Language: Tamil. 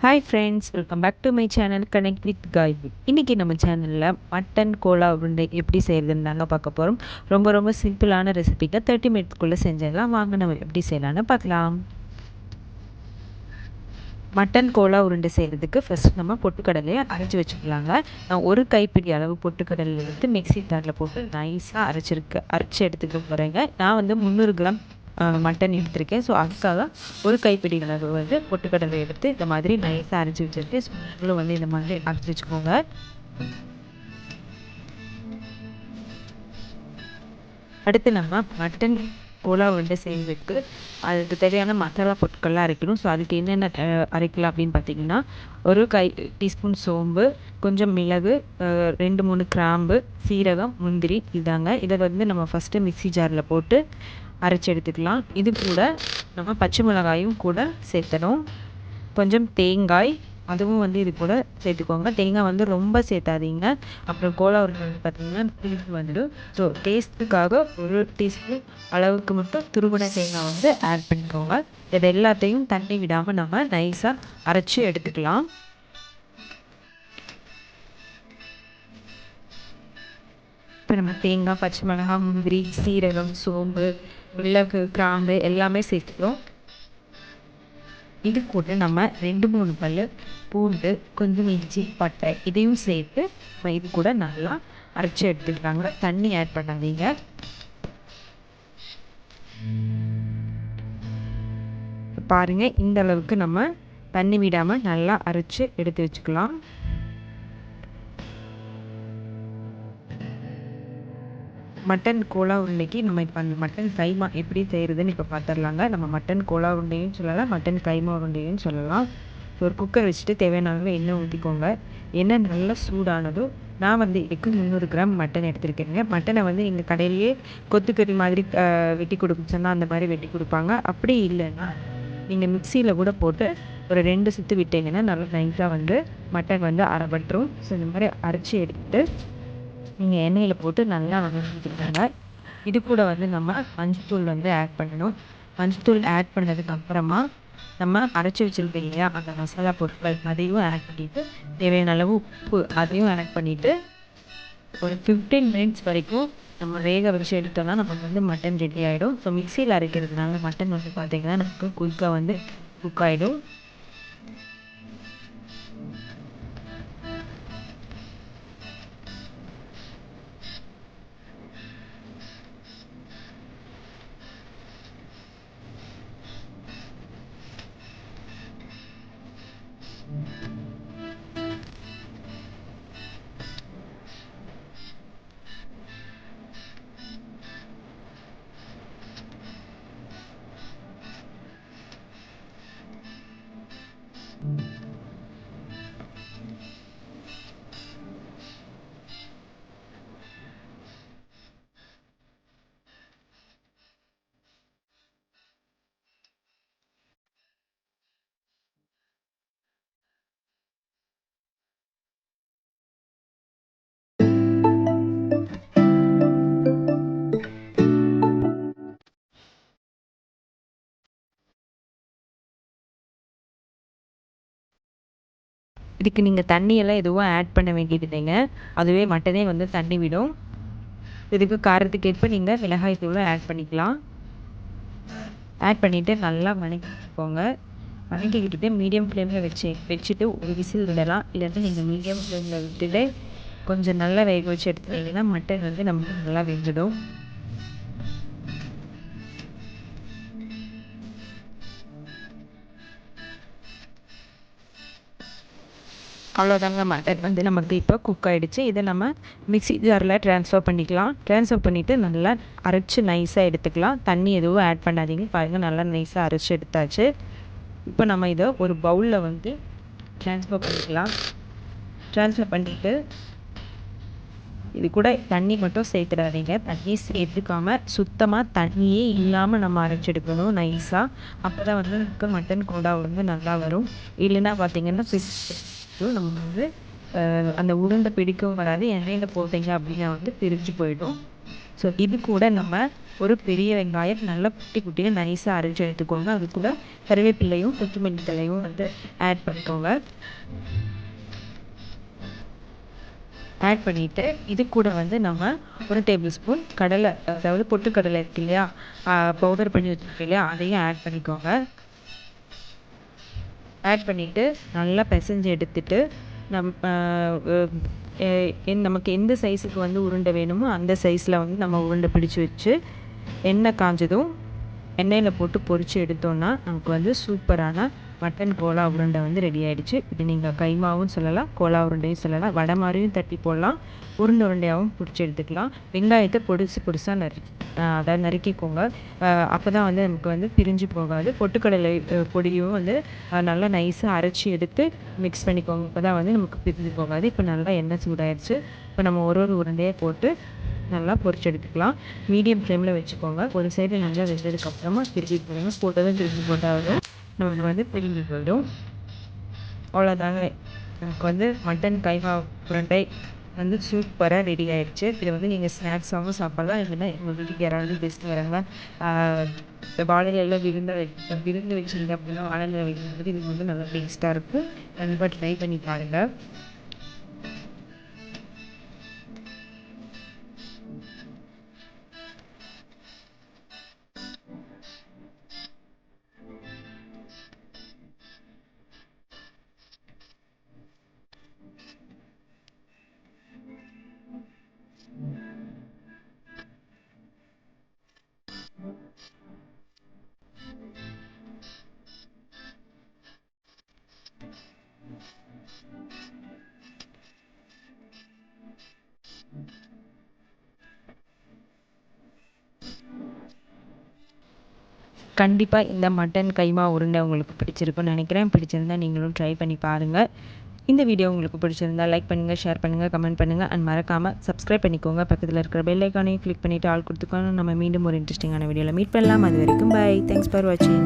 Hi friends, welcome back to my channel connect with காய். இன்றைக்கி நம்ம சேனலில் மட்டன் கோலா உருண்டை எப்படி செய்கிறதுன்னு தாங்க பார்க்க போகிறோம். ரொம்ப சிம்பிளான ரெசிபிக்கு 30 மினிட்ஸ்க்குள்ளே செஞ்சிடலாம். வாங்க நம்ம எப்படி செய்யலான்னு பார்க்கலாம். மட்டன் கோலா உருண்டை செய்கிறதுக்கு ஃபஸ்ட் நம்ம பொட்டுக்கடலையை அரைச்சி வச்சுக்கலாங்க. நான் ஒரு கைப்பிடி அளவு பொட்டுக்கடலை எடுத்து மிக்ஸி ஜாரில் போட்டு நைஸாக அரைச்சி எடுத்துக்க போகிறேங்க. நான் வந்து 300 கிராம் மட்டன் எடுத்திருக்கேன். ஸோ அதுக்காக ஒரு கைப்பிடி அளவு வந்து பொட்டுக்கடலை எடுத்து இந்த மாதிரி நைஸாக அரைச்சி வச்சுருக்கேன். ஸோ நீங்களும் வந்து இந்த மாதிரி அரைச்சி வச்சுக்கோங்க. அடுத்து நம்ம மட்டன் கோலா உருண்டை செய்வதற்கு அதுக்கு தேவையான மசாலா பொருட்கள்லாம் அரைக்கணும். ஸோ அதுக்கு என்னென்ன அரைக்கலாம் அப்படின்னு பார்த்தீங்கன்னா, ஒரு டீஸ்பூன் சோம்பு, கொஞ்சம் மிளகு, 2-3 கிராம்பு, சீரகம், முந்திரி இதாங்க. இதை வந்து நம்ம ஃபஸ்ட்டு மிக்ஸி ஜாரில் போட்டு அரைச்சி எடுத்துக்கலாம். இது கூட நம்ம பச்சை மிளகாயும் கூட சேர்த்தணும். கொஞ்சம் தேங்காய், அதுவும் வந்து இது கூட சேர்த்துக்கோங்க. தேங்காய் வந்து ரொம்ப சேர்த்தாதீங்க, அப்புறம் கோலா உருண்டை பார்த்தீங்கன்னா புளிப்பு வந்துடும். ஸோ டேஸ்ட்டுக்காக ஒரு டீஸ்பூன் அளவுக்கு மட்டும் துருவின தேங்காய் வந்து ஆட் பண்ணிக்கோங்க. இது எல்லாத்தையும் தண்ணி விடாமல் நம்ம நைஸாக அரைச்சி எடுத்துக்கலாம். இப்போ நம்ம தேங்காய், பச்சை மிளகாய், முந்திரி, சீரகம், சோம்பு, மிளகு, கிராம்பு எல்லாமே சேர்த்துக்கிறோம். இது கூட நம்ம 2-3 பல் பூண்டு, கொஞ்சம் இஞ்சி, பட்டை இதையும் சேர்த்து நம்ம இது கூட நல்லா அரைச்சி எடுத்துக்கிறாங்க. தண்ணி ஆட் பண்ணாதீங்க. பாருங்கள், இந்த அளவுக்கு நம்ம தண்ணி விடாமல் நல்லா அரைச்சி எடுத்து வச்சுக்கலாம். மட்டன் கோலா உருண்டைக்கு நம்ம இப்போ அந்த மட்டன் கைமா எப்படி செய்கிறதுன்னு இப்போ பார்த்துடலாங்க. நம்ம மட்டன் கோலா உருண்டையும் சொல்லலாம், மட்டன் கைமா உருண்டையும் சொல்லலாம். ஸோ ஒரு குக்கர் வச்சுட்டு தேவையான அளவு எண்ணெய் ஊற்றிக்கோங்க. எண்ணெய் நல்லா சூடானதும் நான் வந்து இதுக்கு 300 கிராம் மட்டன் எடுத்துருக்கேங்க. மட்டனை வந்து எங்கள் கடையிலேயே கொத்துக்கறி மாதிரி வெட்டி கொடுக்குச்சோன்னா அந்த மாதிரி வெட்டி கொடுப்பாங்க. அப்படி இல்லைன்னா நீங்கள் மிக்சியில் கூட போட்டு ஒரு 2 சுற்று விட்டீங்கன்னா நல்லா நைஸாக வந்து மட்டன் வந்து அரைப்பட்டுரும். ஸோ இந்த மாதிரி அரைச்சி எடுத்துட்டு நீங்கள் எண்ணெயில் போட்டு நல்லா வதக்கிக்கோங்க. இது கூட வந்து நம்ம மஞ்சத்தூள் வந்து ஆட் பண்ணணும். மஞ்சத்தூள் ஆட் பண்ணதுக்கப்புறமா நம்ம அரைச்சி வச்சுருக்கோம் இல்லையா அந்த மசாலா பொருட்கள் அதையும் ஆட் பண்ணிவிட்டு தேவையான அளவு உப்பு அதையும் ஆட் பண்ணிவிட்டு ஒரு 15 மினிட்ஸ் வரைக்கும் நம்ம வேக வச்சு எடுத்தோம்னா நமக்கு வந்து மட்டன் ரெடி ஆகிடும். ஸோ மிக்சியில் அரைக்கிறதுனால மட்டன் வந்து பார்த்திங்கன்னா நமக்கு குயிக்காக வந்து குக் ஆகிடும். இதுக்கு நீங்கள் தண்ணியெல்லாம் எதுவும் ஆட் பண்ண வேண்டியது இல்லைங்க, அதுவே மட்டனே வந்து தண்ணி விடும். இதுக்கு காரத்துக்கேற்ப நீங்கள் மிளகாய் தூளை ஆட் பண்ணிக்கலாம். ஆட் பண்ணிவிட்டு நல்லா வதக்கிக்கோங்க. வதக்கிக்கிட்டு மீடியம் ஃப்ளேமில் வச்சுட்டு ஒரு விசில் விடலாம். இல்லைன்னா நீங்கள் மீடியம் ஃப்ளேமில் விட்டுட்டு கொஞ்சம் நல்லா வேக வச்சு எடுத்துட்டிங்கன்னா மட்டன் வந்து நமக்கு நல்லா வெந்துடும். அவ்வளோதாங்க, மட்டன் வந்து நமக்கு இப்போ குக் ஆகிடுச்சு. இதை நம்ம மிக்ஸி ஜாரில் ட்ரான்ஸ்ஃபர் பண்ணிக்கலாம். ட்ரான்ஸ்ஃபர் பண்ணிவிட்டு நல்லா அரைச்சி நைஸாக எடுத்துக்கலாம். தண்ணி எதுவும் ஆட் பண்ணாதீங்க. பாருங்கள், நல்லா நைஸாக அரைச்சி எடுத்தாச்சு. இப்போ நம்ம இதை ஒரு பவுலில் வந்து ட்ரான்ஸ்ஃபர் பண்ணிக்கலாம். ட்ரான்ஸ்ஃபர் பண்ணிவிட்டு இது கூட தண்ணி மட்டும் சேர்த்துடாதீங்க. தண்ணி சேர்த்துக்காமல் சுத்தமாக தண்ணியே இல்லாமல் நம்ம அரைச்செடுக்கணும் நைஸாக. அப்போ தான் வந்து நமக்கு மட்டன் கோலா வந்து நல்லா வரும். இல்லைன்னா பார்த்திங்கன்னா நம்ம வந்து அந்த உருண்டை பிடிக்கவும் வராது. எண்ணெயில் போட்டிங்க அப்படின்னா வந்து பிரிஞ்சு போயிடும். ஸோ இது கூட நம்ம ஒரு பெரிய வெங்காயம் நல்லா குட்டி குட்டியாக நைஸாக அரைச்சி எடுத்துக்கோங்க. அது கூட கருவேப்பிலையும் கொத்தமல்லி தலையும் வந்து ஆட் பண்ணிக்கோங்க. ஆட் பண்ணிவிட்டு இது கூட வந்து நம்ம 1 டேபிள் ஸ்பூன் கடலை, அதாவது பொட்டுக்கடலை இருக்கு இல்லையா, பவுடர் பண்ணி வச்சுருக்கோம் இல்லையா, அதையும் ஆட் பண்ணிக்கோங்க. ஆட் பண்ணிவிட்டு நல்லா பிசைஞ்சு எடுத்துட்டு நமக்கு எந்த சைஸுக்கு வந்து உருண்டை வேணுமோ அந்த சைஸில் வந்து நம்ம உருண்டை பிடிச்சி வச்சு எண்ணெய் காஞ்சதும் எண்ணெயில் போட்டு பொரித்து எடுத்தோன்னா நமக்கு வந்து சூப்பரான மட்டன் கோலா உருண்டை வந்து ரெடி ஆகிடுச்சு. இது நீங்கள் கைமாவும் சொல்லலாம், கோலா உருண்டையும் சொல்லலாம், வடை மாதிரியும் தட்டி போடலாம், உருண்டையாகவும் பிடிச்சி எடுத்துக்கலாம். வெங்காயத்தை பொடிசாக அதாவது நறுக்கிக்கோங்க. அப்போ தான் வந்து நமக்கு வந்து பிரிஞ்சு போகாது. பொட்டுக்கடலை பொடியும் வந்து நல்லா நைஸாக அரைச்சி எடுத்து மிக்ஸ் பண்ணிக்கோங்க. அப்போ தான் வந்து நமக்கு பிரிஞ்சு போகாது. இப்போ நல்லா எண்ணெய் சூடாயிடுச்சு. இப்போ நம்ம ஒரு உருண்டையை போட்டு நல்லா பொரிச்சு எடுத்துக்கலாம். மீடியம் ஃப்ளேமில் வச்சுக்கோங்க. ஒரு சைடு நல்லா வெந்ததுக்கப்புறமா திருப்பி போடுங்க. போட்டதும் திருப்பி போட்டாலும் நமக்கு வந்து பிரிஞ்சு போயிடும். அவ்வளோதாங்க, எனக்கு வந்து மட்டன் கைமா உருண்டை வந்து சூப்பராக ரெடி ஆகிடுச்சு. இதை வந்து நீங்கள் ஸ்நாக்ஸாகவும் சாப்பிட்லாம். இல்லைன்னா எங்கள் வீட்டுக்கு யாராவது கெஸ்ட் வராங்க, வாழையில விருந்து வச்சுருங்க அப்படின்னா வாழையில வைக்கும்போது இது வந்து நல்லா டேஸ்ட்டாக இருக்கும். கண்டிப்பாக ட்ரை பண்ணி பாருங்கள். கண்டிப்பாக இந்த மட்டன் கைமா உருண்டை உங்களுக்கு பிடிச்சிருக்குன்னு நினைக்கிறேன். பிடிச்சிருந்தா நீங்களும் ட்ரை பண்ணி பாருங்கள். இந்த வீடியோ உங்களுக்கு பிடிச்சிருந்தா லைக் பண்ணுங்கள், ஷேர் பண்ணுங்கள், கமெண்ட் பண்ணுங்கள் அண்ட் மறக்காமல் சப்ஸ்கிரைப் பண்ணிக்கோங்க. பக்கத்தில் இருக்கிற பெல் ஐக்கானையும் கிளிக் பண்ணிவிட்டு ஆல் கொடுத்துக்கோங்க. நம்ம மீண்டும் ஒரு இன்ட்ரெஸ்டிங்கான வீடியோவில் மீட் பண்ணலாம். அது வரைக்கும் பை. தேங்க்ஸ் ஃபார் வாட்சிங்.